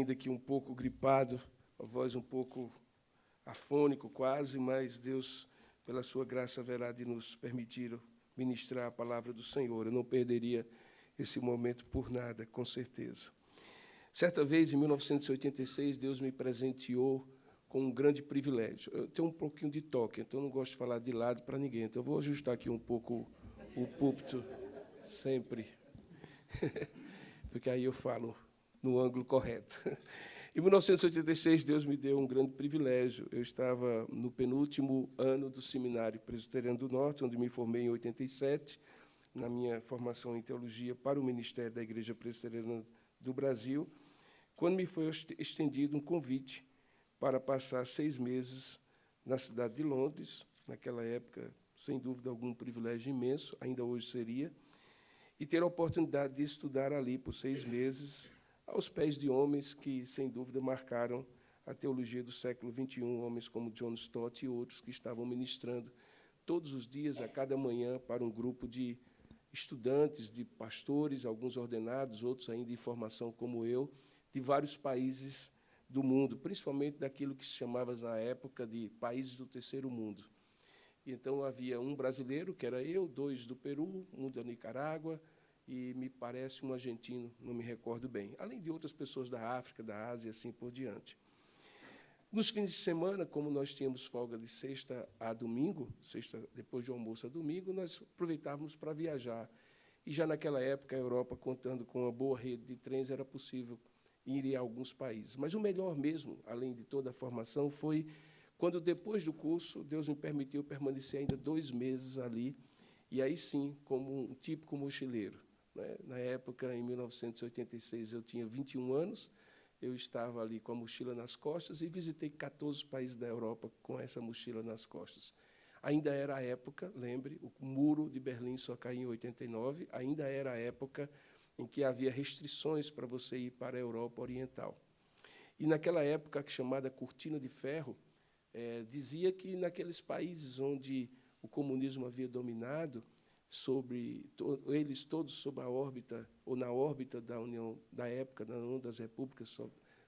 Ainda que um pouco gripado, a voz um pouco afônico quase, mas Deus, pela sua graça, haverá de nos permitir ministrar a palavra do Senhor. Eu não perderia esse momento por nada, com certeza. Certa vez, em 1986, Deus me presenteou com um grande privilégio. Eu tenho um pouquinho de toque, então não gosto de falar de lado para ninguém. Então, eu vou ajustar aqui um pouco o púlpito, sempre, porque aí eu falo no ângulo correto. Em 1986, Deus me deu um grande privilégio. Eu estava no penúltimo ano do Seminário Presbiteriano do Norte, onde me formei em 87, na minha formação em teologia para o Ministério da Igreja Presbiteriana do Brasil, quando me foi estendido um convite para passar 6 meses na cidade de Londres, naquela época, sem dúvida algum, um privilégio imenso, ainda hoje seria, e ter a oportunidade de estudar ali por 6 meses, aos pés de homens que, sem dúvida, marcaram a teologia do século XXI, homens como John Stott e outros que estavam ministrando todos os dias, a cada manhã, para um grupo de estudantes, de pastores, alguns ordenados, outros ainda em formação como eu, de vários países do mundo, principalmente daquilo que se chamava na época de países do terceiro mundo. Então, havia um brasileiro, que era eu, 2 do Peru, um da Nicarágua, e me parece um argentino, não me recordo bem, além de outras pessoas da África, da Ásia e assim por diante. Nos fins de semana, como nós tínhamos folga de sexta a domingo, sexta depois de almoço a domingo, nós aproveitávamos para viajar. E já naquela época, a Europa, contando com uma boa rede de trens, era possível ir a alguns países. Mas o melhor mesmo, além de toda a formação, foi quando, depois do curso, Deus me permitiu permanecer ainda 2 meses ali, e aí sim, como um típico mochileiro. Na época, em 1986, eu tinha 21 anos, eu estava ali com a mochila nas costas e visitei 14 países da Europa com essa mochila nas costas. Ainda era a época, lembre, o muro de Berlim só caiu em 89, ainda era a época em que havia restrições para você ir para a Europa Oriental. E, naquela época, chamada Cortina de Ferro, dizia que, naqueles países onde o comunismo havia dominado, eles todos sob a órbita, ou na órbita da União, da época, da União das Repúblicas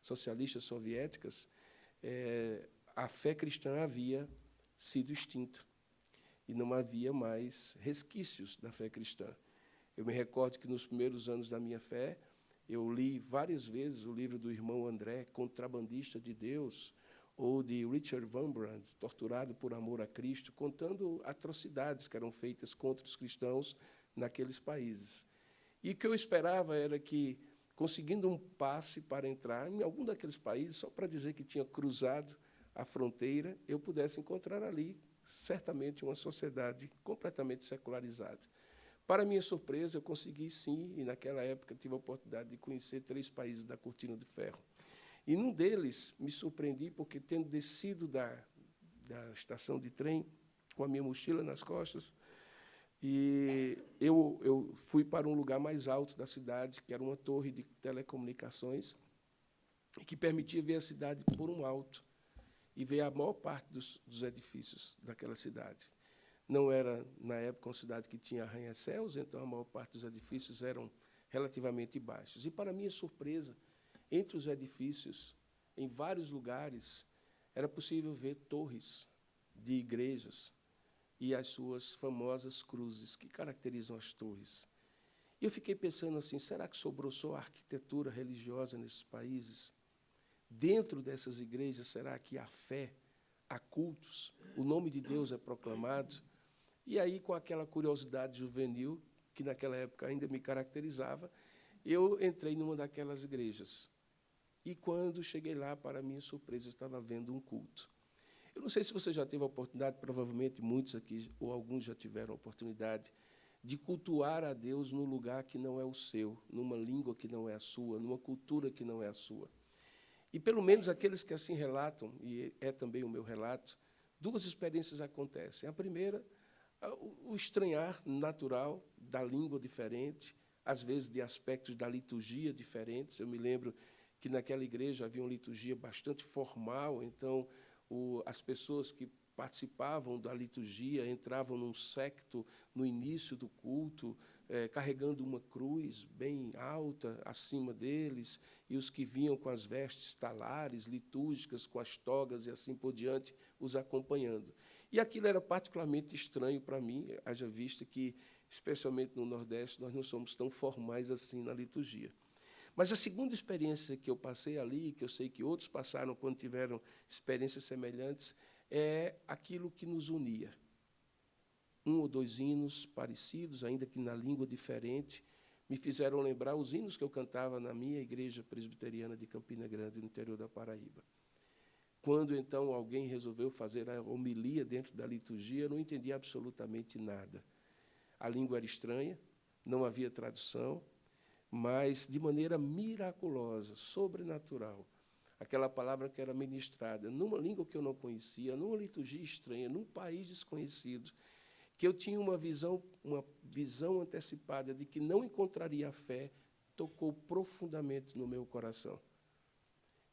Socialistas Soviéticas, a fé cristã havia sido extinta, e não havia mais resquícios da fé cristã. Eu me recordo que, nos primeiros anos da minha fé, eu li várias vezes o livro do irmão André, Contrabandista de Deus, ou de Richard Wurmbrand, Torturado por Amor a Cristo, contando atrocidades que eram feitas contra os cristãos naqueles países. E o que eu esperava era que, conseguindo um passe para entrar em algum daqueles países, só para dizer que tinha cruzado a fronteira, eu pudesse encontrar ali, certamente, uma sociedade completamente secularizada. Para minha surpresa, eu consegui, sim, e naquela época tive a oportunidade de conhecer 3 países da Cortina de Ferro. E num deles me surpreendi, porque, tendo descido da estação de trem, com a minha mochila nas costas, e eu fui para um lugar mais alto da cidade, que era uma torre de telecomunicações, e que permitia ver a cidade por um alto, e ver a maior parte dos edifícios daquela cidade. Não era, na época, uma cidade que tinha arranha-céus, então a maior parte dos edifícios eram relativamente baixos. E, para minha surpresa, entre os edifícios, em vários lugares, era possível ver torres de igrejas e as suas famosas cruzes, que caracterizam as torres. E eu fiquei pensando assim, será que sobrou só a arquitetura religiosa nesses países? Dentro dessas igrejas, será que há fé, há cultos, o nome de Deus é proclamado? E aí, com aquela curiosidade juvenil, que naquela época ainda me caracterizava, eu entrei numa daquelas igrejas. E, quando cheguei lá, para minha surpresa, estava havendo um culto. Eu não sei se você já teve a oportunidade, provavelmente muitos aqui, ou alguns já tiveram a oportunidade, de cultuar a Deus num lugar que não é o seu, numa língua que não é a sua, numa cultura que não é a sua. E, pelo menos, aqueles que assim relatam, e é também o meu relato, 2 experiências acontecem. A primeira, o estranhar natural da língua diferente, às vezes de aspectos da liturgia diferentes. Eu me lembro que naquela igreja havia uma liturgia bastante formal, então as pessoas que participavam da liturgia entravam num séquito no início do culto, carregando uma cruz bem alta acima deles, e os que vinham com as vestes talares, litúrgicas, com as togas e assim por diante, os acompanhando. E aquilo era particularmente estranho para mim, haja vista que, especialmente no Nordeste, nós não somos tão formais assim na liturgia. Mas a segunda experiência que eu passei ali, que eu sei que outros passaram quando tiveram experiências semelhantes, é aquilo que nos unia. Um ou dois hinos parecidos, ainda que na língua diferente, me fizeram lembrar os hinos que eu cantava na minha igreja presbiteriana de Campina Grande, no interior da Paraíba. Quando, então, alguém resolveu fazer a homilia dentro da liturgia, eu não entendi absolutamente nada. A língua era estranha, não havia tradução, mas, de maneira miraculosa, sobrenatural, aquela palavra que era ministrada numa língua que eu não conhecia, numa liturgia estranha, num país desconhecido, que eu tinha uma visão antecipada de que não encontraria a fé, tocou profundamente no meu coração.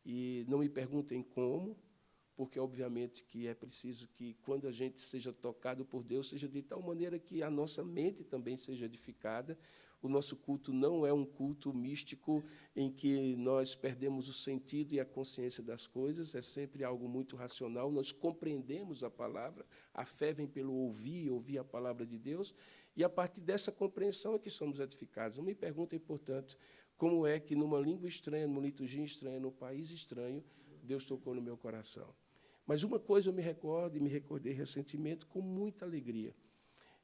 E não me perguntem como, porque, obviamente, que é preciso que, quando a gente seja tocado por Deus, seja de tal maneira que a nossa mente também seja edificada. O nosso culto não é um culto místico em que nós perdemos o sentido e a consciência das coisas, é sempre algo muito racional, nós compreendemos a palavra, a fé vem pelo ouvir a palavra de Deus, e a partir dessa compreensão é que somos edificados. Não me perguntem, portanto, como é que numa língua estranha, numa liturgia estranha, num país estranho, Deus tocou no meu coração. Mas uma coisa eu me recordo, e me recordei recentemente com muita alegria,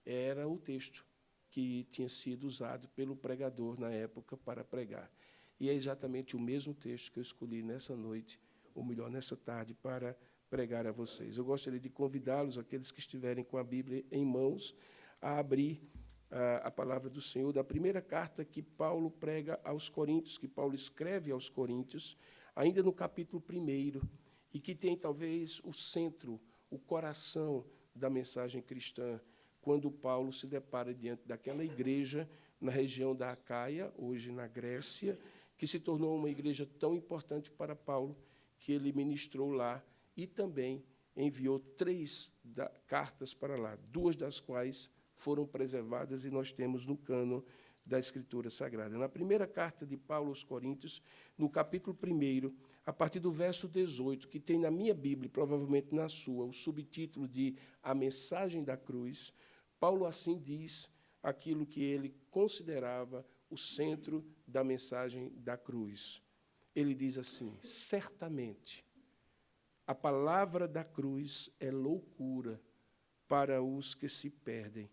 era o texto que tinha sido usado pelo pregador na época para pregar. E é exatamente o mesmo texto que eu escolhi nessa noite, ou melhor, nessa tarde, para pregar a vocês. Eu gostaria de convidá-los, aqueles que estiverem com a Bíblia em mãos, a abrir a palavra do Senhor, da primeira carta que Paulo prega aos Coríntios, que Paulo escreve aos Coríntios, ainda no capítulo 1, e que tem talvez o centro, o coração da mensagem cristã, quando Paulo se depara diante daquela igreja na região da Acaia, hoje na Grécia, que se tornou uma igreja tão importante para Paulo, que ele ministrou lá e também enviou 3 cartas para lá, 2 das quais foram preservadas e nós temos no cânon da Escritura Sagrada. Na primeira carta de Paulo aos Coríntios, no capítulo 1, a partir do verso 18, que tem na minha Bíblia, provavelmente na sua, o subtítulo de A Mensagem da Cruz, Paulo assim diz aquilo que ele considerava o centro da mensagem da cruz. Ele diz assim: certamente, a palavra da cruz é loucura para os que se perdem,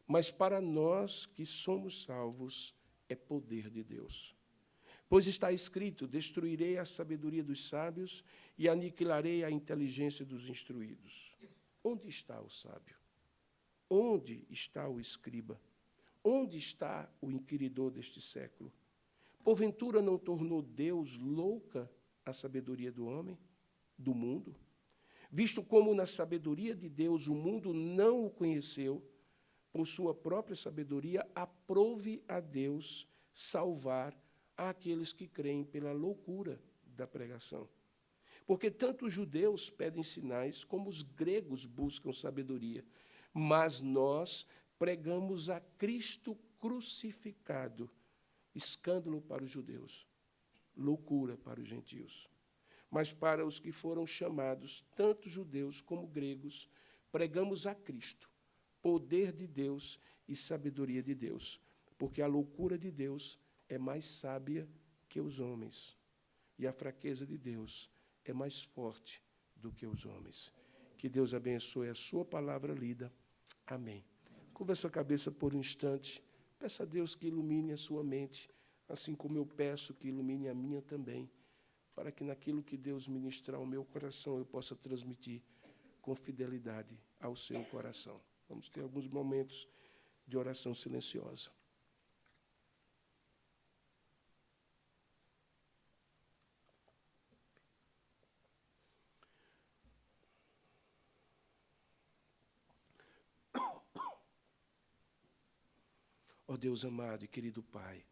mas para nós que somos salvos é poder de Deus. Pois está escrito: destruirei a sabedoria dos sábios e aniquilarei a inteligência dos instruídos. Onde está o sábio? Onde está o escriba? Onde está o inquiridor deste século? Porventura não tornou Deus louca a sabedoria do homem, do mundo? Visto como na sabedoria de Deus o mundo não o conheceu, por sua própria sabedoria, aprove a Deus salvar àqueles que creem pela loucura da pregação. Porque tanto os judeus pedem sinais, como os gregos buscam sabedoria. Mas nós pregamos a Cristo crucificado, escândalo para os judeus, loucura para os gentios. Mas para os que foram chamados, tanto judeus como gregos, pregamos a Cristo, poder de Deus e sabedoria de Deus, porque a loucura de Deus é mais sábia que os homens, e a fraqueza de Deus é mais forte do que os homens. Que Deus abençoe a sua palavra lida. Amém. Curva a sua cabeça por um instante. Peça a Deus que ilumine a sua mente, assim como eu peço que ilumine a minha também, para que naquilo que Deus ministrar ao meu coração eu possa transmitir com fidelidade ao seu coração. Vamos ter alguns momentos de oração silenciosa. Ó Deus amado e querido Pai,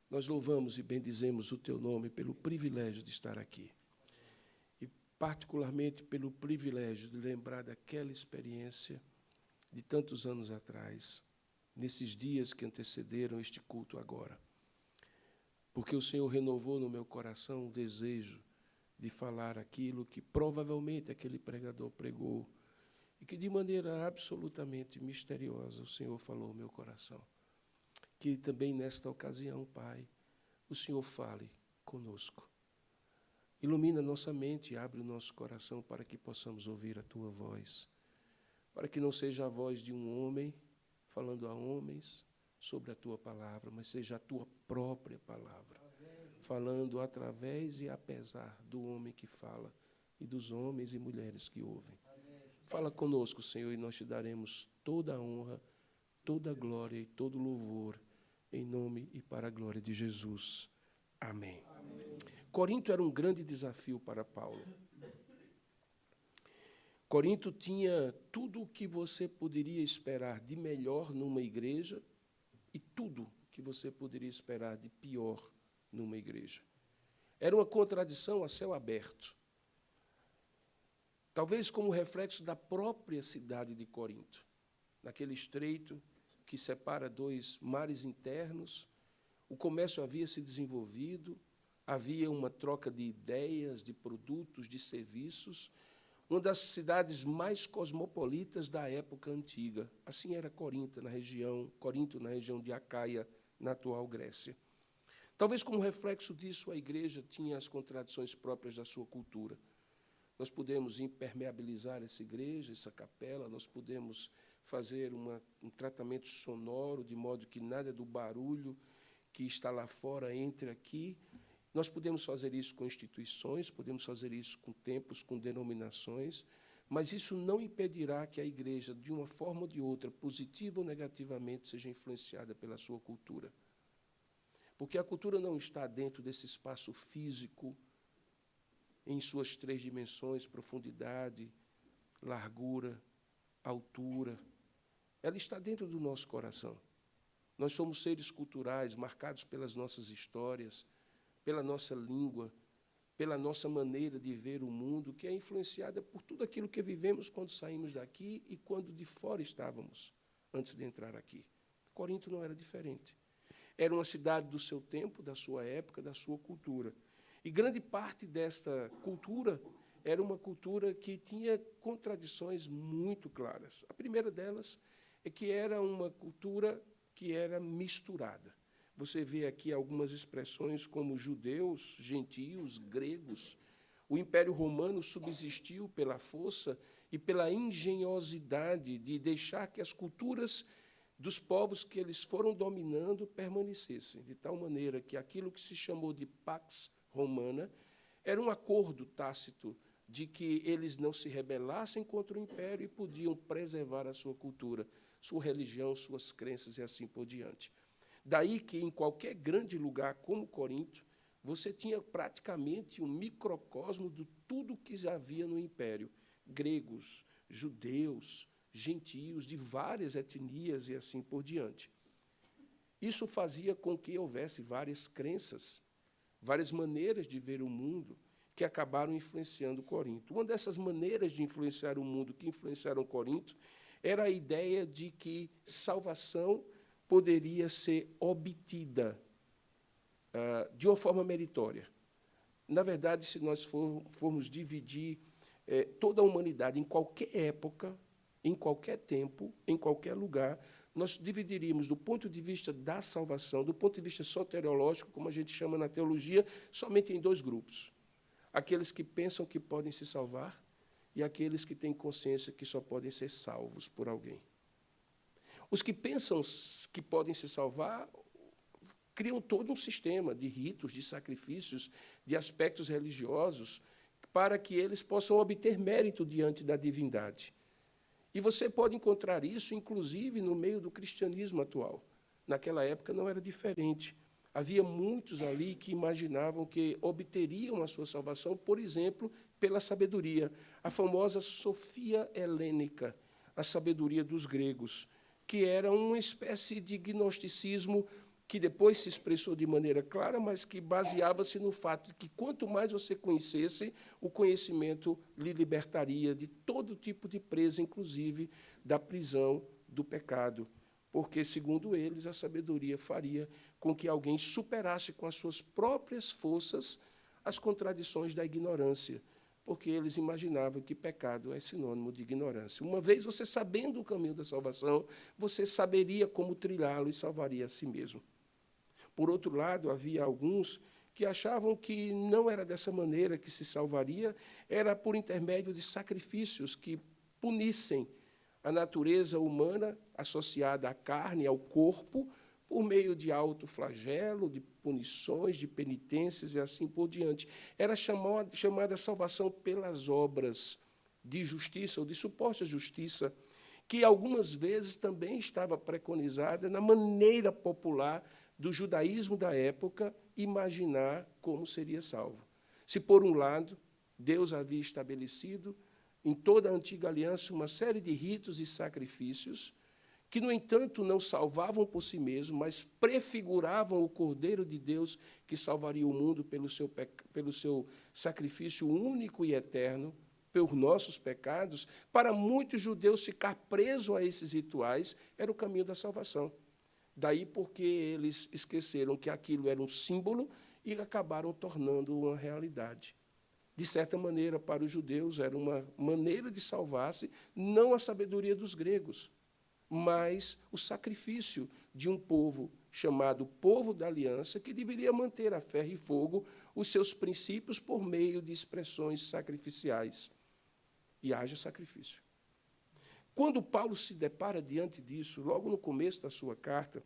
nós louvamos e bendizemos o Teu nome pelo privilégio de estar aqui. E particularmente pelo privilégio de lembrar daquela experiência de tantos anos atrás, nesses dias que antecederam este culto agora. Porque o Senhor renovou no meu coração o desejo de falar aquilo que provavelmente aquele pregador pregou e que de maneira absolutamente misteriosa o Senhor falou ao meu coração. Que também nesta ocasião, Pai, o Senhor fale conosco. Ilumina nossa mente e abre o nosso coração para que possamos ouvir a Tua voz. Para que não seja a voz de um homem falando a homens sobre a Tua palavra, mas seja a Tua própria palavra, falando através e apesar do homem que fala e dos homens e mulheres que ouvem. Fala conosco, Senhor, e nós te daremos toda a honra, toda a glória e todo o louvor, em nome e para a glória de Jesus. Amém. Corinto era um grande desafio para Paulo. Corinto tinha tudo o que você poderia esperar de melhor numa igreja e tudo que você poderia esperar de pior numa igreja. Era uma contradição a céu aberto. Talvez como reflexo da própria cidade de Corinto, naquele estreito que separa dois mares internos, o comércio havia se desenvolvido, havia uma troca de ideias, de produtos, de serviços, uma das cidades mais cosmopolitas da época antiga. Assim era Corinto, na região de Acaia, na atual Grécia. Talvez como reflexo disso, a igreja tinha as contradições próprias da sua cultura. Nós podemos impermeabilizar essa igreja, essa capela, nós podemos fazer um tratamento sonoro, de modo que nada do barulho que está lá fora entre aqui. Nós podemos fazer isso com instituições, podemos fazer isso com templos, com denominações, mas isso não impedirá que a igreja, de uma forma ou de outra, positiva ou negativamente, seja influenciada pela sua cultura. Porque a cultura não está dentro desse espaço físico, em suas três dimensões, profundidade, largura, altura. Ela está dentro do nosso coração. Nós somos seres culturais, marcados pelas nossas histórias, pela nossa língua, pela nossa maneira de ver o mundo, que é influenciada por tudo aquilo que vivemos quando saímos daqui e quando de fora estávamos, antes de entrar aqui. Corinto não era diferente. Era uma cidade do seu tempo, da sua época, da sua cultura. E grande parte desta cultura era uma cultura que tinha contradições muito claras. A primeira delas é que era uma cultura que era misturada. Você vê aqui algumas expressões como judeus, gentios, gregos. O Império Romano subsistiu pela força e pela engenhosidade de deixar que as culturas dos povos que eles foram dominando permanecessem, de tal maneira que aquilo que se chamou de Pax Romana era um acordo tácito de que eles não se rebelassem contra o Império e podiam preservar a sua cultura, sua religião, suas crenças e assim por diante. Daí que, em qualquer grande lugar como Corinto, você tinha praticamente um microcosmo de tudo que já havia no Império. Gregos, judeus, gentios, de várias etnias e assim por diante. Isso fazia com que houvesse várias crenças, várias maneiras de ver o mundo que acabaram influenciando Corinto. Uma dessas maneiras de influenciar o mundo que influenciaram Corinto era a ideia de que salvação poderia ser obtida de uma forma meritória. Na verdade, se nós formos dividir toda a humanidade em qualquer época, em qualquer tempo, em qualquer lugar, nós dividiríamos, do ponto de vista da salvação, do ponto de vista soteriológico, como a gente chama na teologia, somente em dois grupos. Aqueles que pensam que podem se salvar e aqueles que têm consciência que só podem ser salvos por alguém. Os que pensam que podem se salvar criam todo um sistema de ritos, de sacrifícios, de aspectos religiosos, para que eles possam obter mérito diante da divindade. E você pode encontrar isso, inclusive, no meio do cristianismo atual. Naquela época não era diferente. Havia muitos ali que imaginavam que obteriam a sua salvação, por exemplo, pela sabedoria. A famosa Sofia helênica, a sabedoria dos gregos, que era uma espécie de gnosticismo que depois se expressou de maneira clara, mas que baseava-se no fato de que quanto mais você conhecesse, o conhecimento lhe libertaria de todo tipo de presa, inclusive da prisão do pecado. porque, segundo eles, a sabedoria faria com que alguém superasse com as suas próprias forças as contradições da ignorância, porque eles imaginavam que pecado é sinônimo de ignorância. Uma vez você sabendo o caminho da salvação, você saberia como trilhá-lo e salvaria a si mesmo. Por outro lado, havia alguns que achavam que não era dessa maneira que se salvaria, era por intermédio de sacrifícios que punissem a natureza humana associada à carne, ao corpo, por meio de autoflagelo, de punições, de penitências e assim por diante. Era chamada salvação pelas obras de justiça ou de suposta justiça, que algumas vezes também estava preconizada na maneira popular do judaísmo da época imaginar como seria salvo. Se, por um lado, Deus havia estabelecido em toda a antiga aliança uma série de ritos e sacrifícios que, no entanto, não salvavam por si mesmos, mas prefiguravam o Cordeiro de Deus que salvaria o mundo pelo seu sacrifício único e eterno, pelos nossos pecados. Para muitos judeus, ficar preso a esses rituais era o caminho da salvação. Daí porque eles esqueceram que aquilo era um símbolo e acabaram tornando uma realidade. De certa maneira, para os judeus, era uma maneira de salvar-se, não a sabedoria dos gregos, mas o sacrifício de um povo chamado povo da aliança, que deveria manter a ferro e fogo os seus princípios por meio de expressões sacrificiais. E haja sacrifício. Quando Paulo se depara diante disso, logo no começo da sua carta,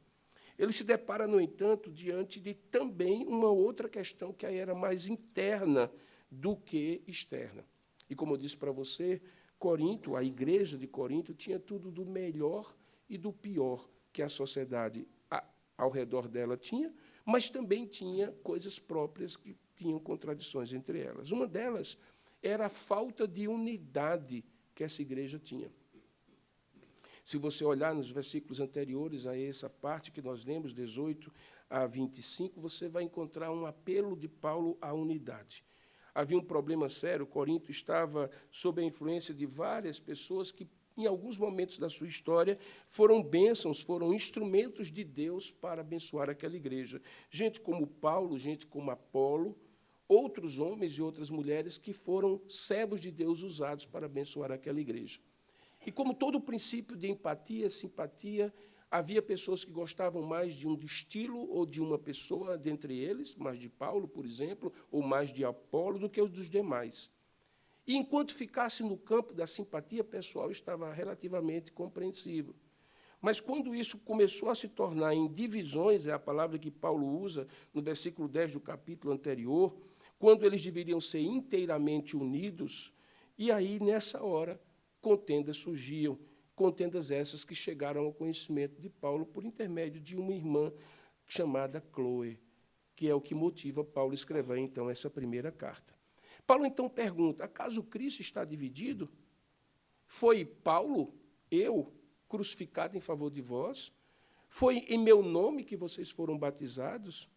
ele se depara, no entanto, diante de também uma outra questão que aí era mais interna do que externa. E, como eu disse para você, Corinto, a igreja de Corinto, tinha tudo do melhor e do pior que a sociedade ao redor dela tinha, mas também tinha coisas próprias que tinham contradições entre elas. Uma delas era a falta de unidade que essa igreja tinha. Se você olhar nos versículos anteriores a essa parte que nós lemos, 18 a 25, você vai encontrar um apelo de Paulo à unidade. Havia um problema sério, Corinto estava sob a influência de várias pessoas que, em alguns momentos da sua história, foram bênçãos, foram instrumentos de Deus para abençoar aquela igreja. Gente como Paulo, gente como Apolo, outros homens e outras mulheres que foram servos de Deus usados para abençoar aquela igreja. E como todo princípio de empatia, simpatia, havia pessoas que gostavam mais de um estilo ou de uma pessoa dentre eles, mais de Paulo, por exemplo, ou mais de Apolo, do que os dos demais. E, enquanto ficasse no campo da simpatia pessoal, estava relativamente compreensível. Mas, quando isso começou a se tornar em divisões, é a palavra que Paulo usa no versículo 10 do capítulo anterior, quando eles deveriam ser inteiramente unidos, e aí, nessa hora, contendas surgiam, contendas essas que chegaram ao conhecimento de Paulo por intermédio de uma irmã chamada Chloe, que é o que motiva Paulo a escrever, então, essa primeira carta. Paulo, então, pergunta, acaso Cristo está dividido? Foi Paulo, eu, crucificado em favor de vós? Foi em meu nome que vocês foram batizados?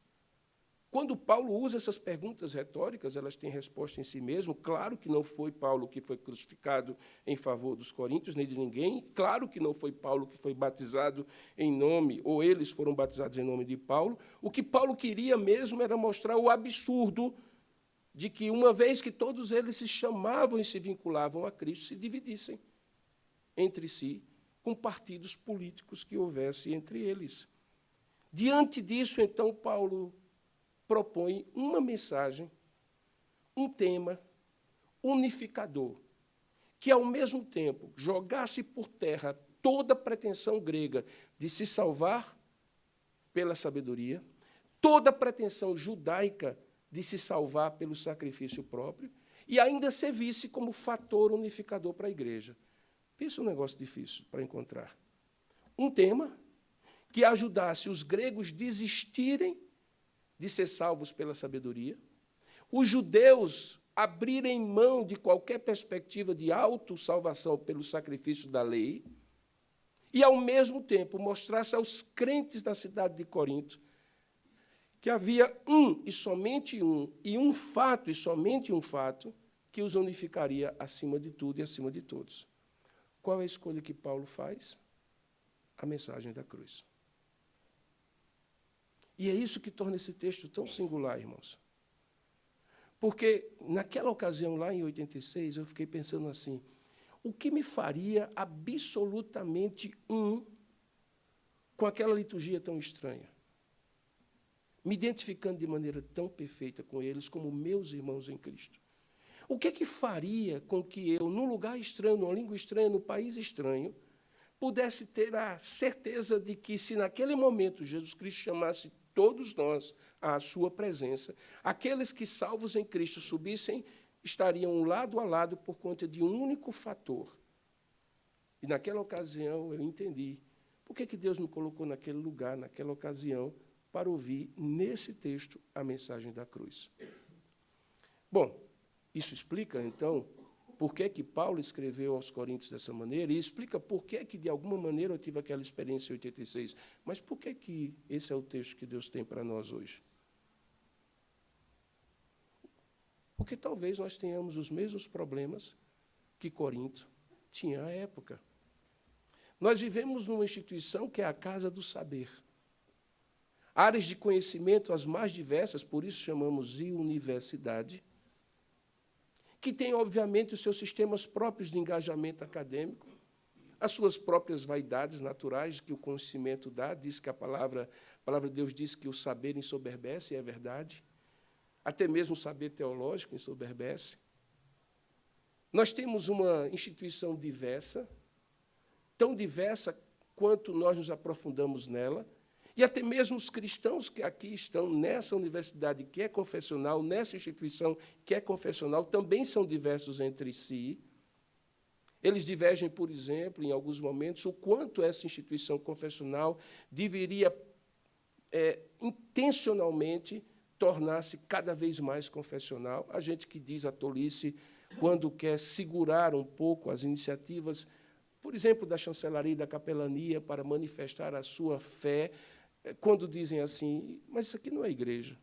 Quando Paulo usa essas perguntas retóricas, elas têm resposta em si mesmo. Claro que não foi Paulo que foi crucificado em favor dos coríntios, nem de ninguém. Claro que não foi Paulo que foi batizado em nome, ou eles foram batizados em nome de Paulo. O que Paulo queria mesmo era mostrar o absurdo de que, uma vez que todos eles se chamavam e se vinculavam a Cristo, se dividissem entre si, com partidos políticos que houvesse entre eles. Diante disso, então, Paulo propõe uma mensagem, um tema unificador, que, ao mesmo tempo, jogasse por terra toda a pretensão grega de se salvar pela sabedoria, toda a pretensão judaica de se salvar pelo sacrifício próprio, e ainda servisse como fator unificador para a igreja. Pensa um negócio difícil para encontrar. Um tema que ajudasse os gregos a desistirem de ser salvos pela sabedoria, os judeus abrirem mão de qualquer perspectiva de autossalvação pelo sacrifício da lei, e, ao mesmo tempo, mostrasse aos crentes da cidade de Corinto que havia e um fato, e somente um fato, que os unificaria acima de tudo e acima de todos. Qual é a escolha que Paulo faz? a mensagem da cruz. E é isso que torna esse texto tão singular, irmãos. Porque, naquela ocasião, lá em 86, eu fiquei pensando assim, o que me faria absolutamente com aquela liturgia tão estranha? Me identificando de maneira tão perfeita com eles, como meus irmãos em Cristo. O que faria com que eu, num lugar estranho, numa língua estranha, num país estranho, pudesse ter a certeza de que, se naquele momento Jesus Cristo chamasse todos nós à sua presença, aqueles que, salvos em Cristo, subissem, estariam lado a lado por conta de um único fator. E, naquela ocasião, eu entendi por que Deus me colocou naquele lugar, naquela ocasião, para ouvir, nesse texto, a mensagem da cruz. Bom, isso explica, então, por que Paulo escreveu aos Coríntios dessa maneira, e explica por que, de alguma maneira, eu tive aquela experiência em 86. Mas por que esse é o texto que Deus tem para nós hoje? Porque talvez nós tenhamos os mesmos problemas que Corinto tinha à época. Nós vivemos numa instituição que é a casa do saber. Áreas de conhecimento as mais diversas, por isso chamamos de universidade, que tem, obviamente, os seus sistemas próprios de engajamento acadêmico, as suas próprias vaidades naturais que o conhecimento dá, diz que a palavra de Deus diz que o saber ensoberbece, e é verdade, até mesmo o saber teológico ensoberbece. Nós temos uma instituição diversa, tão diversa quanto nós nos aprofundamos nela, e até mesmo os cristãos que aqui estão nessa universidade que é confessional, nessa instituição que é confessional, também são diversos entre si. Eles divergem, por exemplo, em alguns momentos, o quanto essa instituição confessional deveria intencionalmente tornar-se cada vez mais confessional. A gente que diz a tolice quando quer segurar um pouco as iniciativas, por exemplo, da chancelaria e da capelania para manifestar a sua fé, quando dizem assim, mas isso aqui não é igreja.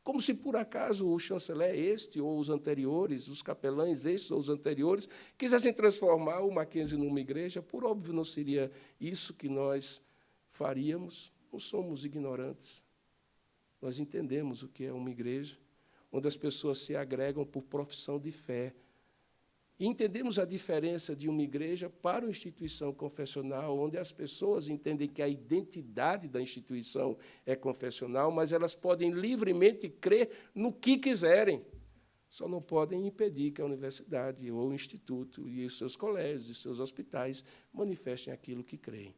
Como se, por acaso, o chanceler este ou os anteriores, os capelães estes ou os anteriores, quisessem transformar o Mackenzie numa igreja. Por óbvio, não seria isso que nós faríamos. Não somos ignorantes. Nós entendemos o que é uma igreja, onde as pessoas se agregam por profissão de fé. E entendemos a diferença de uma igreja para uma instituição confessional, onde as pessoas entendem que a identidade da instituição é confessional, mas elas podem livremente crer no que quiserem. Só não podem impedir que a universidade ou o instituto e os seus colégios e seus hospitais manifestem aquilo que creem.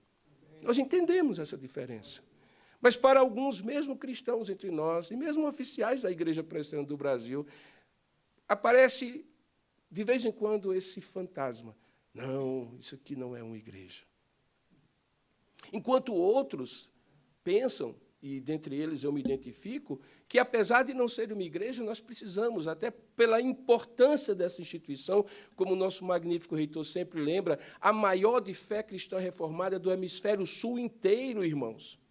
Nós entendemos essa diferença. Mas para alguns, mesmo cristãos entre nós, e mesmo oficiais da Igreja Presbiteriana do Brasil, aparece de vez em quando esse fantasma. Não, isso aqui não é uma igreja. Enquanto outros pensam, e dentre eles eu me identifico, que apesar de não ser uma igreja, nós precisamos, até pela importância dessa instituição, como o nosso magnífico reitor sempre lembra, a maior de fé cristã reformada do hemisfério sul inteiro, irmãos.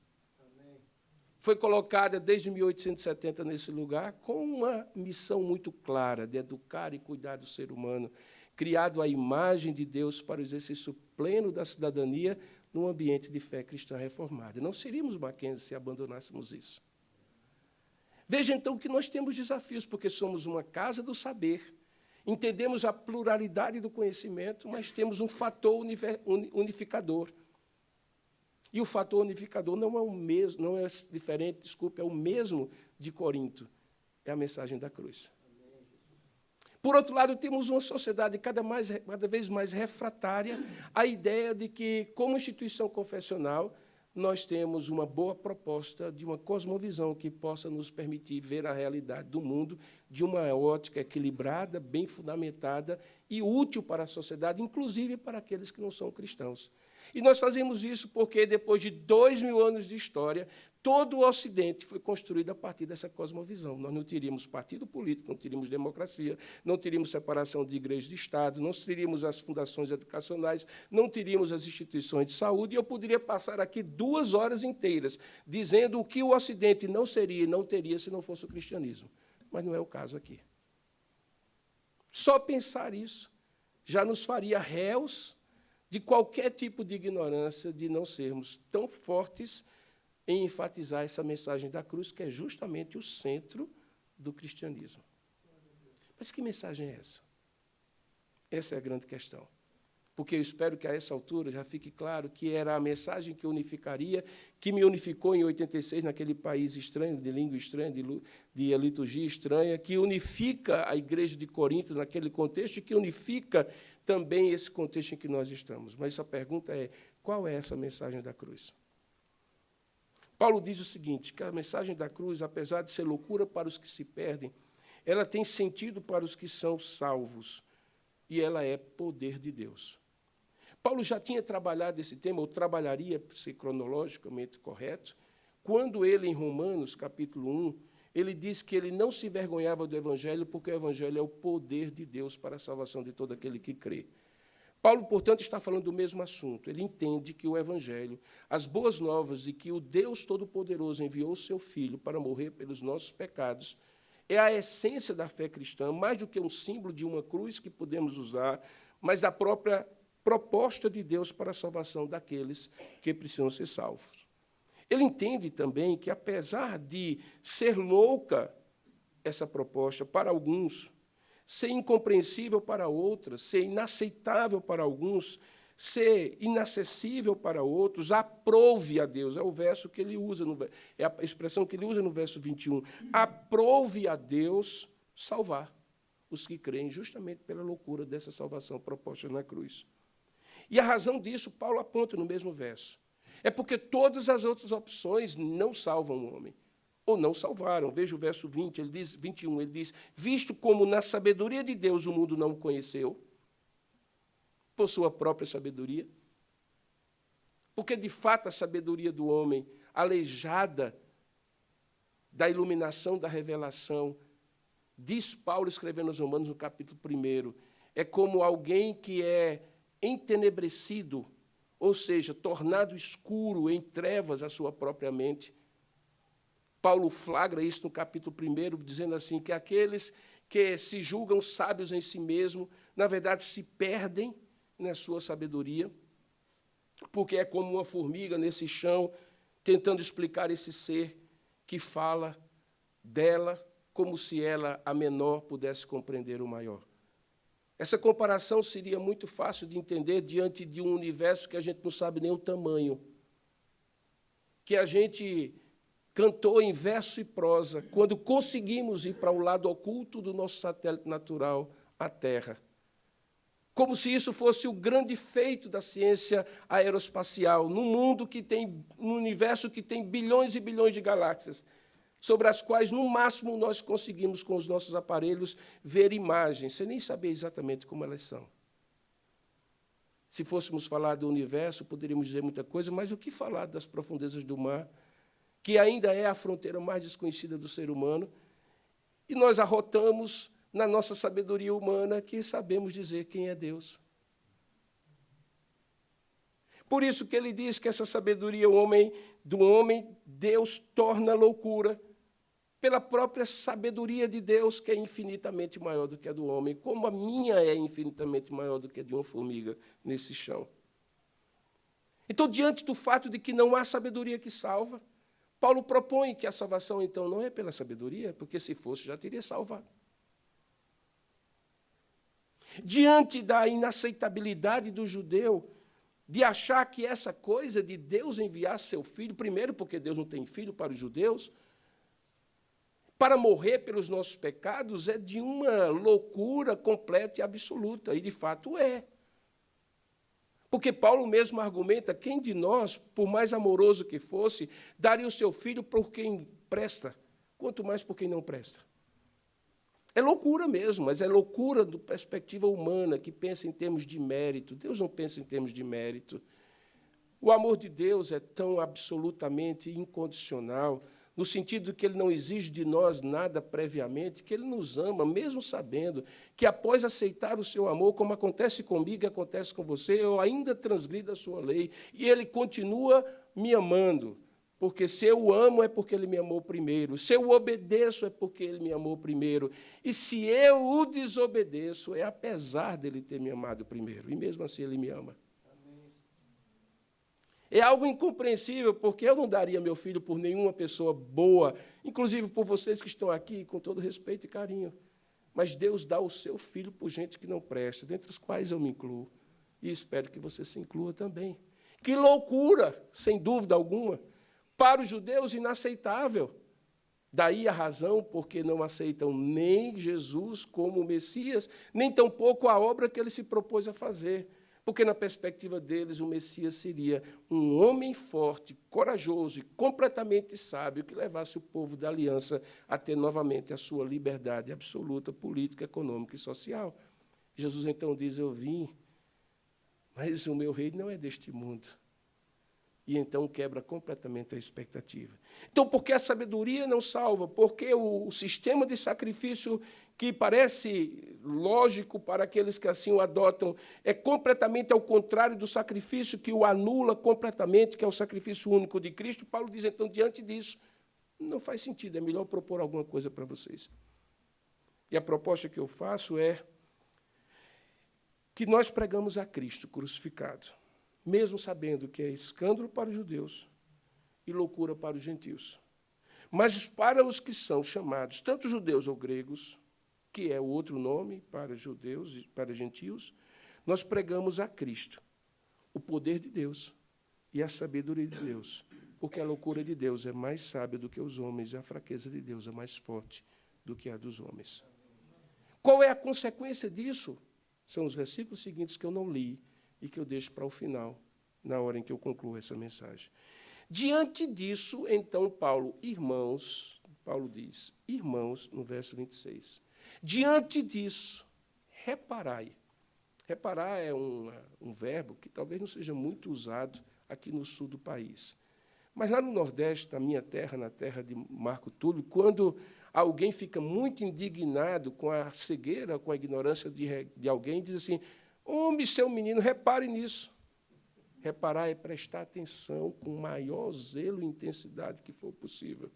Foi colocada desde 1870 nesse lugar, com uma missão muito clara de educar e cuidar do ser humano, criado à imagem de Deus para o exercício pleno da cidadania num ambiente de fé cristã reformada. Não seríamos Mackenzie se abandonássemos isso. Veja, então, que nós temos desafios, porque somos uma casa do saber, entendemos a pluralidade do conhecimento, mas temos um fator unificador. E o fator unificador não é o mesmo, não é diferente, desculpe, é o mesmo de Corinto. É a mensagem da cruz. Por outro lado, temos uma sociedade cada vez mais refratária à ideia de que, como instituição confessional, nós temos uma boa proposta de uma cosmovisão que possa nos permitir ver a realidade do mundo de uma ótica equilibrada, bem fundamentada e útil para a sociedade, inclusive para aqueles que não são cristãos. E nós fazemos isso porque, depois de 2000 anos de história, todo o Ocidente foi construído a partir dessa cosmovisão. Nós não teríamos partido político, não teríamos democracia, não teríamos separação de igreja e de Estado, não teríamos as fundações educacionais, não teríamos as instituições de saúde, e eu poderia passar aqui 2 horas inteiras dizendo o que o Ocidente não seria e não teria se não fosse o cristianismo. Mas não é o caso aqui. Só pensar isso já nos faria réus de qualquer tipo de ignorância, de não sermos tão fortes em enfatizar essa mensagem da cruz, que é justamente o centro do cristianismo. Mas que mensagem é essa? Essa é a grande questão. Porque eu espero que, a essa altura, já fique claro que era a mensagem que unificaria, que me unificou em 86, naquele país estranho, de língua estranha, de liturgia estranha, que unifica a igreja de Corinto naquele contexto e que unifica também esse contexto em que nós estamos. Mas a pergunta é, qual é essa mensagem da cruz? Paulo diz o seguinte, que a mensagem da cruz, apesar de ser loucura para os que se perdem, ela tem sentido para os que são salvos, e ela é poder de Deus. Paulo já tinha trabalhado esse tema, ou trabalharia, para ser cronologicamente correto, quando ele, em Romanos, capítulo 1, ele diz que ele não se envergonhava do Evangelho, porque o Evangelho é o poder de Deus para a salvação de todo aquele que crê. Paulo, portanto, está falando do mesmo assunto. Ele entende que o Evangelho, as boas novas de que o Deus Todo-Poderoso enviou o seu Filho para morrer pelos nossos pecados, é a essência da fé cristã, mais do que um símbolo de uma cruz que podemos usar, mas da própria proposta de Deus para a salvação daqueles que precisam ser salvos. Ele entende também que, apesar de ser louca essa proposta para alguns, ser incompreensível para outras, ser inaceitável para alguns, ser inacessível para outros, aprove a Deus. É o verso que ele usa, é a expressão que ele usa no verso 21. Aprove a Deus salvar os que creem, justamente pela loucura dessa salvação proposta na cruz. E a razão disso, Paulo aponta no mesmo verso. É porque todas as outras opções não salvam o homem, ou não salvaram. Veja o verso 20, 21, ele diz, visto como na sabedoria de Deus o mundo não o conheceu, por sua própria sabedoria, porque, de fato, a sabedoria do homem, aleijada da iluminação, da revelação, diz Paulo, escrevendo aos Romanos, no capítulo 1, é como alguém que é entenebrecido, ou seja, tornado escuro em trevas a sua própria mente. Paulo flagra isso no capítulo 1, dizendo assim, que aqueles que se julgam sábios em si mesmos, na verdade, se perdem na sua sabedoria, porque é como uma formiga nesse chão, tentando explicar esse ser que fala dela como se ela, a menor, pudesse compreender o maior. Essa comparação seria muito fácil de entender diante de um universo que a gente não sabe nem o tamanho, que a gente cantou em verso e prosa, quando conseguimos ir para o lado oculto do nosso satélite natural, a Terra. Como se isso fosse o grande feito da ciência aeroespacial, num mundo que tem, num universo que tem bilhões e bilhões de galáxias, sobre as quais, no máximo, nós conseguimos, com os nossos aparelhos, ver imagens, sem nem saber exatamente como elas são. Se fôssemos falar do universo, poderíamos dizer muita coisa, mas o que falar das profundezas do mar, que ainda é a fronteira mais desconhecida do ser humano, e nós arrotamos na nossa sabedoria humana que sabemos dizer quem é Deus. Por isso que ele diz que essa sabedoria do homem, Deus torna loucura, pela própria sabedoria de Deus, que é infinitamente maior do que a do homem, como a minha é infinitamente maior do que a de uma formiga nesse chão. Então, diante do fato de que não há sabedoria que salva, Paulo propõe que a salvação, então, não é pela sabedoria, porque se fosse, já teria salvado. Diante da inaceitabilidade do judeu, de achar que essa coisa de Deus enviar seu filho, primeiro porque Deus não tem filho para os judeus, para morrer pelos nossos pecados, é de uma loucura completa e absoluta, e de fato é. Porque Paulo mesmo argumenta, quem de nós, por mais amoroso que fosse, daria o seu filho por quem presta, quanto mais por quem não presta. É loucura mesmo, mas é loucura da perspectiva humana, que pensa em termos de mérito. Deus não pensa em termos de mérito. O amor de Deus é tão absolutamente incondicional, no sentido de que ele não exige de nós nada previamente, que ele nos ama, mesmo sabendo que, após aceitar o seu amor, como acontece comigo e acontece com você, eu ainda transgrido a sua lei, e ele continua me amando. Porque se eu o amo é porque ele me amou primeiro. Se eu o obedeço é porque ele me amou primeiro. E se eu o desobedeço é apesar dele ter me amado primeiro. E mesmo assim ele me ama. Amém. É algo incompreensível, porque eu não daria meu filho por nenhuma pessoa boa, inclusive por vocês que estão aqui, com todo respeito e carinho. Mas Deus dá o seu filho por gente que não presta, dentre os quais eu me incluo. E espero que você se inclua também. Que loucura, sem dúvida alguma. Para os judeus, inaceitável. Daí a razão porque não aceitam nem Jesus como Messias, nem tampouco a obra que ele se propôs a fazer. Porque, na perspectiva deles, o Messias seria um homem forte, corajoso e completamente sábio que levasse o povo da aliança a ter novamente a sua liberdade absoluta, política, econômica e social. Jesus, então, diz, eu vim, mas o meu reino não é deste mundo. E, então, quebra completamente a expectativa. Então, por que a sabedoria não salva? Porque o sistema de sacrifício que parece lógico para aqueles que assim o adotam, é completamente ao contrário do sacrifício que o anula completamente, que é o sacrifício único de Cristo. Paulo diz, então, diante disso, não faz sentido, é melhor propor alguma coisa para vocês. E a proposta que eu faço é que nós pregamos a Cristo crucificado, mesmo sabendo que é escândalo para os judeus e loucura para os gentios. Mas para os que são chamados, tanto judeus ou gregos, que é o outro nome para judeus e para gentios, nós pregamos a Cristo, o poder de Deus e a sabedoria de Deus, porque a loucura de Deus é mais sábia do que os homens e a fraqueza de Deus é mais forte do que a dos homens. Qual é a consequência disso? São os versículos seguintes que eu não li e que eu deixo para o final, na hora em que eu concluo essa mensagem. Diante disso, então, Paulo diz, irmãos, no verso 26, diante disso, reparai. Reparar é um verbo que talvez não seja muito usado aqui no sul do país. Mas lá no Nordeste, na minha terra, na terra de Marco Túlio, quando alguém fica muito indignado com a cegueira, com a ignorância de alguém, diz assim, homem, seu menino, repare nisso. Reparar é prestar atenção com o maior zelo e intensidade que for possível.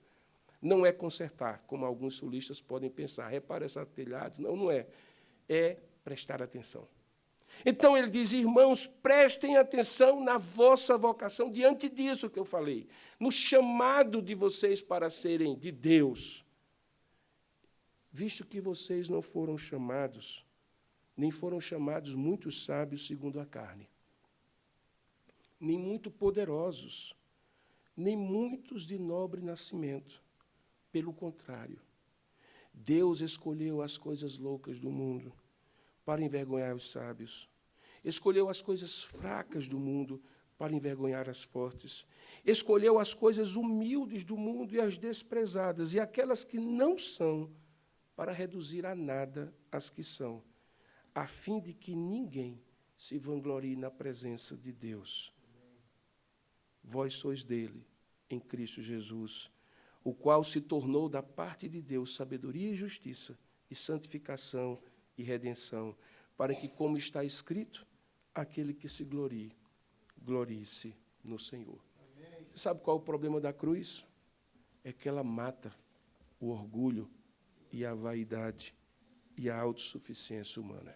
Não é consertar, como alguns sulistas podem pensar. Repara essa telhado. Não, não é. É prestar atenção. Então, ele diz, irmãos, prestem atenção na vossa vocação, diante disso que eu falei, no chamado de vocês para serem de Deus, visto que vocês não foram chamados, nem foram chamados muitos sábios segundo a carne, nem muito poderosos, nem muitos de nobre nascimento. Pelo contrário, Deus escolheu as coisas loucas do mundo para envergonhar os sábios. Escolheu as coisas fracas do mundo para envergonhar as fortes. Escolheu as coisas humildes do mundo e as desprezadas, e aquelas que não são, para reduzir a nada as que são, a fim de que ninguém se vanglorie na presença de Deus. Vós sois dele, em Cristo Jesus, o qual se tornou da parte de Deus sabedoria e justiça, e santificação e redenção, para que, como está escrito, aquele que se glorie, glorie-se no Senhor. Amém. Você sabe qual é o problema da cruz? É que ela mata o orgulho e a vaidade e a autossuficiência humana.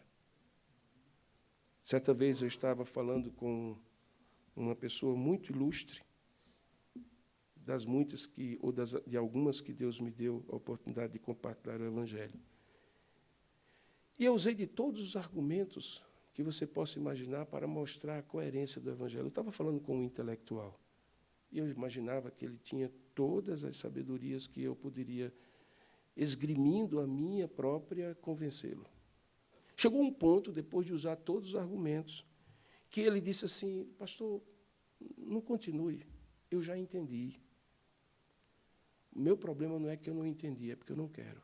Certa vez eu estava falando com uma pessoa muito ilustre, das muitas de algumas que Deus me deu a oportunidade de compartilhar o Evangelho. E eu usei de todos os argumentos que você possa imaginar para mostrar a coerência do Evangelho. Eu estava falando com um intelectual, e eu imaginava que ele tinha todas as sabedorias que eu poderia, esgrimindo a minha própria, convencê-lo. Chegou um ponto, depois de usar todos os argumentos, que ele disse assim, pastor, não continue, eu já entendi. O meu problema não é que eu não entendi, é porque eu não quero.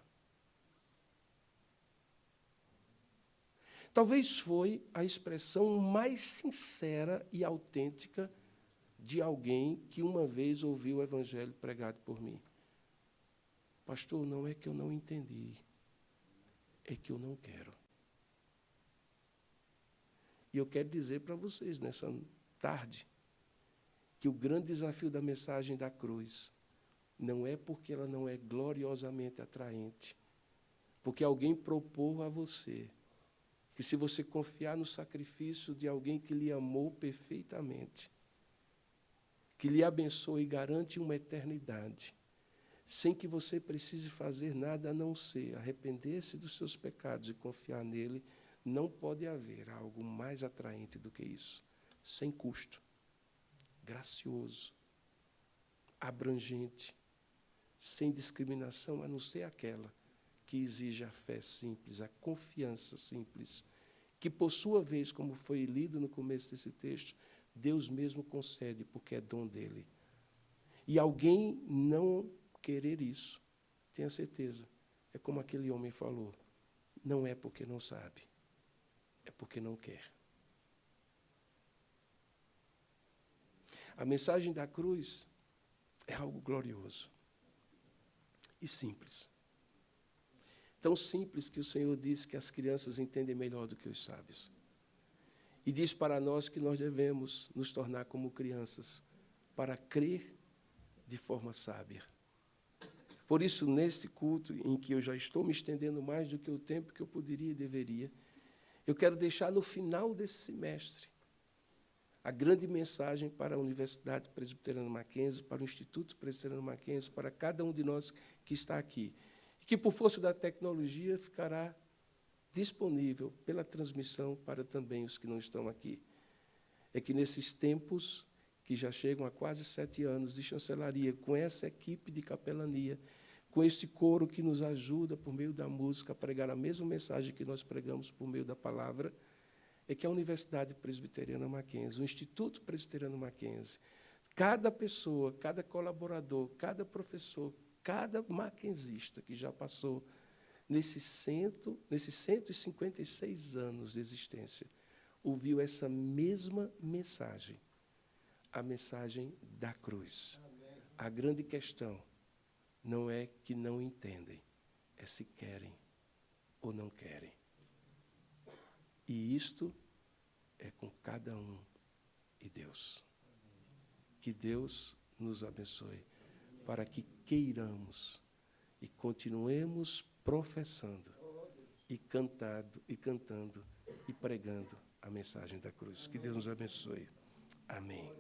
Talvez foi a expressão mais sincera e autêntica de alguém que uma vez ouviu o Evangelho pregado por mim. Pastor, não é que eu não entendi, é que eu não quero. E eu quero dizer para vocês, nessa tarde, que o grande desafio da mensagem da cruz não é porque ela não é gloriosamente atraente, porque alguém propôs a você que, se você confiar no sacrifício de alguém que lhe amou perfeitamente, que lhe abençoa e garante uma eternidade, sem que você precise fazer nada a não ser arrepender-se dos seus pecados e confiar nele, não pode haver algo mais atraente do que isso. Sem custo, gracioso, abrangente, sem discriminação, a não ser aquela que exige a fé simples, a confiança simples, que, por sua vez, como foi lido no começo desse texto, Deus mesmo concede, porque é dom dele. E alguém não querer isso, tenha certeza, é como aquele homem falou, não é porque não sabe, é porque não quer. A mensagem da cruz é algo glorioso e simples. Tão simples que o Senhor diz que as crianças entendem melhor do que os sábios. E diz para nós que nós devemos nos tornar como crianças, para crer de forma sábia. Por isso, neste culto, em que eu já estou me estendendo mais do que o tempo que eu poderia e deveria, eu quero deixar no final desse semestre a grande mensagem para a Universidade Presbiteriana Mackenzie, para o Instituto Presbiteriano Mackenzie, para cada um de nós que está aqui, e que, por força da tecnologia, ficará disponível pela transmissão para também os que não estão aqui. É que nesses tempos, que já chegam a quase 7 anos de chancelaria, com essa equipe de capelania, com este coro que nos ajuda, por meio da música, a pregar a mesma mensagem que nós pregamos por meio da palavra, é que a Universidade Presbiteriana Mackenzie, o Instituto Presbiteriano Mackenzie, cada pessoa, cada colaborador, cada professor, cada mackenzista que já passou nesses 156 anos de existência, ouviu essa mesma mensagem, a mensagem da cruz. Amém. A grande questão não é que não entendem, é se querem ou não querem. E isto é com cada um e Deus. Que Deus nos abençoe, para que queiramos e continuemos professando e cantando e pregando a mensagem da cruz. Que Deus nos abençoe. Amém.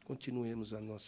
Continuemos a nossa